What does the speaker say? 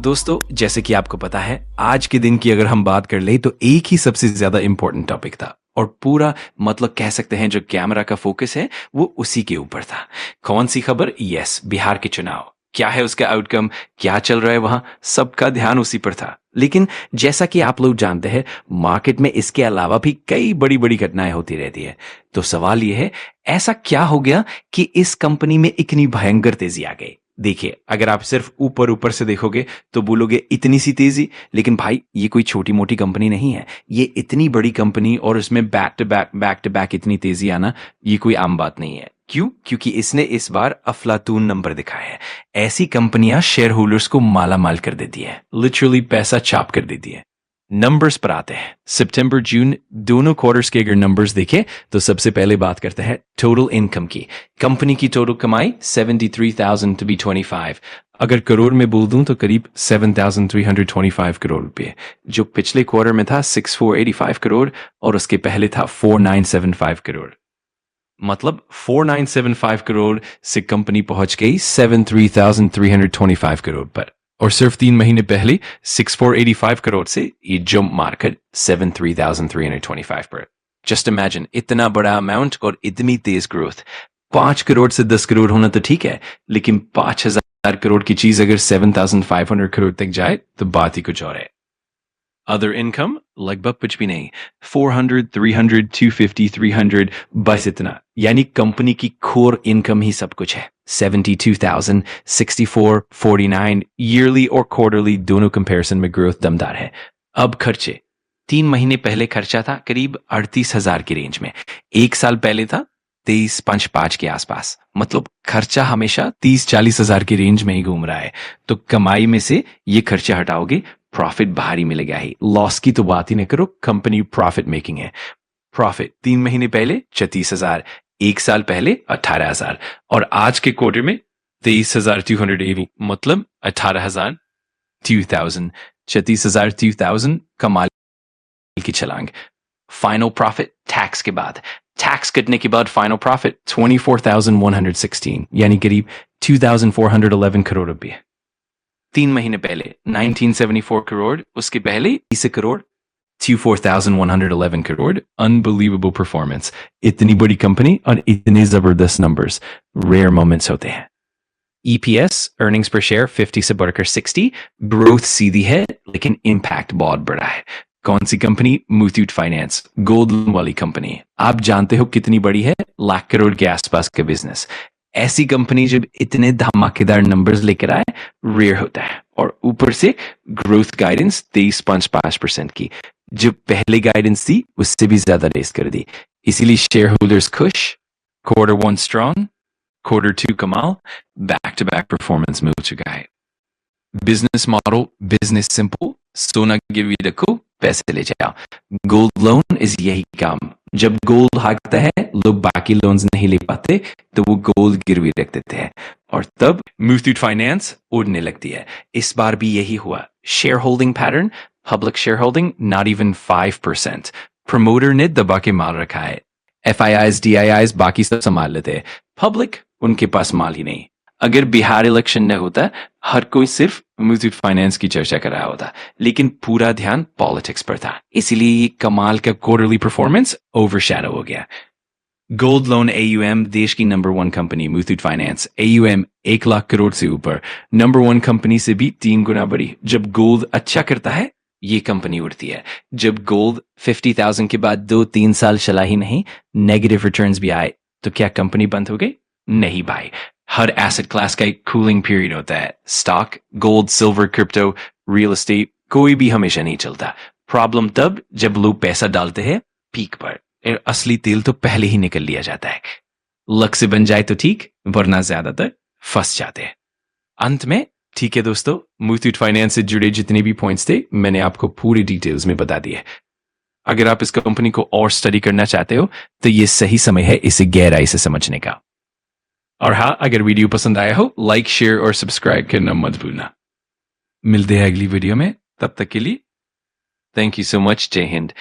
दोस्तों, जैसे कि आपको पता है, आज के दिन की अगर हम बात कर ले तो एक ही सबसे ज्यादा इंपॉर्टेंट टॉपिक था और पूरा मतलब कह सकते हैं जो कैमरा का फोकस है वो उसी के ऊपर था। कौन सी खबर? यस, बिहार के चुनाव। क्या है उसका आउटकम, क्या चल रहा है वहां, सबका ध्यान उसी पर था। लेकिन जैसा कि आप लोग जानते हैं, मार्केट में इसके अलावा भी कई बड़ी बड़ी घटनाएं होती रहती है। तो सवाल यह है, ऐसा क्या हो गया कि इस कंपनी में इतनी भयंकर तेजी आ गई? देखिए, अगर आप सिर्फ ऊपर ऊपर से देखोगे तो बोलोगे इतनी सी तेजी, लेकिन भाई ये कोई छोटी मोटी कंपनी नहीं है। ये इतनी बड़ी कंपनी और उसमें बैक टू बैक इतनी तेजी आना, ये कोई आम बात नहीं है। क्यों? क्योंकि इसने इस बार अफलातून नंबर दिखाए हैं। ऐसी कंपनियां शेयर होल्डर्स को माला माल कर देती है, लिटरली पैसा छाप कर देती है। नंबर्स पर आते हैं। सितंबर जून दोनों क्वार्टर्स के अगर नंबर्स देखें तो सबसे पहले बात करते हैं टोटल इनकम की। कंपनी की टोटल कमाई 73,000 टू बी 25। अगर करोड़ में बोल दूं तो करीब 7,325 करोड़ रुपए, जो पिछले क्वार्टर में था 6,485 करोड़ और उसके पहले था 4,975 करोड़। मतलब 4,975 करोड़ से कंपनी पहुंच गई 73,325 करोड़ पर, और सिर्फ 3 महीने पहले 6,485 करोड़ से ये जंप मारकर 73,325 पर। जस्ट इमेजिन, इतना बड़ा अमाउंट और इतनी तेज ग्रोथ। 5 करोड़ से 10 करोड़ होना तो ठीक है, लेकिन 5,000 करोड़ की चीज अगर 7,500 करोड़ तक जाए तो बात ही कुछ और है। अदर इनकम लगभग कुछ भी नहीं, 400, 300, 250, 300, बस इतना। यानी कंपनी की कोर इनकम ही सब कुछ है। 72,000, 64, 49 ईयरली और क्वार्टरली दोनों कंपैरिजन में ग्रोथ दमदार है। अब खर्चे, 3 महीने पहले खर्चा था करीब 38,000 की रेंज में। एक साल पहले था 23,555 के आसपास। मतलब खर्चा हमेशा 30-40 हजार की रेंज में ही घूम रहा है। तो कमाई में से ये खर्चे हटाओगे, प्रॉफिट भारी मिलेगा ही। लॉस की तो बात ही नहीं करो, कंपनी प्रॉफिट मेकिंग है। प्रॉफिट 3 महीने पहले 36,000, एक साल पहले 18,000 और आज के क्वार्टर में 23,280, मतलब 18,000, 2,000, 36,000, 2,000, कमाल की छलांग। फाइनल प्रॉफिट टैक्स के बाद, टैक्स कटने के बाद फाइनल प्रॉफिट 24,116, यानी करीब 2,411 करोड़ रुपए। 3 महीने पहले 1974 करोड़, उसके पहले 20 करोड़, 24,111 करोड़। Unbelievable performance. इतनी बड़ी कंपनी और इतने जबरदस्त नंबर्स रेयर मोमेंट्स होते हैं। ईपीएस, अर्निंग्स पर शेयर 50 से बढ़कर 60। ग्रोथ सीधी है लेकिन इम्पैक्ट बहुत बड़ा है। कौन सी company? Muthoot finance, gold loan वाली कंपनी। आप जानते हो कितनी बड़ी है? लाख करोड़ के आसपास का बिजनेस। ऐसी कंपनी जब इतने धमाकेदार नंबर्स लेकर आए, रेयर होता है। और ऊपर से ग्रोथ गाइडेंस 23.5% की, जो पहले गाइडेंस थी उससे भी ज्यादा रेस कर दी। इसीलिए शेयर होल्डर्स खुश। Q1 स्ट्रॉन्ग, Q2 कमाल, बैक टू बैक परफॉर्मेंस मिल चुका है। बिजनेस मॉडल, बिजनेस सिंपल, सोना गिरवी रखो, पैसे ले जाओ। गोल्ड लोन इज यही काम। जब गोल्ड हारता है, लोग बाकी लोन्स नहीं ले पाते तो वो गोल्ड गिरवी रख देते हैं और तब मुथूट फाइनेंस उड़ने लगती है। इस बार भी यही हुआ। Share holding pattern, public share holding not even 5%। Promoter ने दबा के माल रखा है। FIIs, DIIs बाकी सब संभाल लेते हैं, पब्लिक उनके पास माल ही नहीं। अगर बिहार इलेक्शन न होता, हर कोई सिर्फ मुथूट फाइनेंस की चर्चा कर रहा होता, लेकिन पूरा ध्यान पॉलिटिक्स पर था। इसीलिए कमाल का क्वार्टरली परफॉर्मेंस ओवरशैडो हो गया। गोल्ड लोन AUM, देश की number 1 company Muthoot finance. AUM 1 lakh crore से ऊपर, नंबर 1 कंपनी से भी 3 गुना बड़ी। जब गोल्ड अच्छा करता है, ये कंपनी उड़ती है। जब गोल्ड 50,000 के बाद 2-3 साल चला ही नहीं, नेगेटिव रिटर्न्स भी आए, तो क्या कंपनी बंद हो गई? नहीं भाई। हर एसेट क्लास का एक कूलिंग पीरियड होता है। Stock, gold, silver, crypto, real estate, कोई भी हमेशा नहीं चलता। प्रॉब्लम तब जब लोग पैसा डालते हैं पीक पर, असली तेल तो पहले ही निकल लिया जाता है। लक से बन जाए तो ठीक, वरना ज्यादातर फंस जाते हैं। अंत में ठीक है दोस्तों, मुथूट फाइनेंस से जुड़े जितने भी पॉइंट्स थे मैंने आपको पूरी डिटेल्स में बता दिए। अगर आप इस कंपनी को और स्टडी करना चाहते हो तो ये सही समय है इसे गहराई से समझने का। और हाँ, अगर वीडियो पसंद आया हो, लाइक, शेयर और सब्सक्राइब करना मत भूलना। मिलते हैं अगली वीडियो में, तब तक के लिए थैंक यू सो मच। जय हिंद।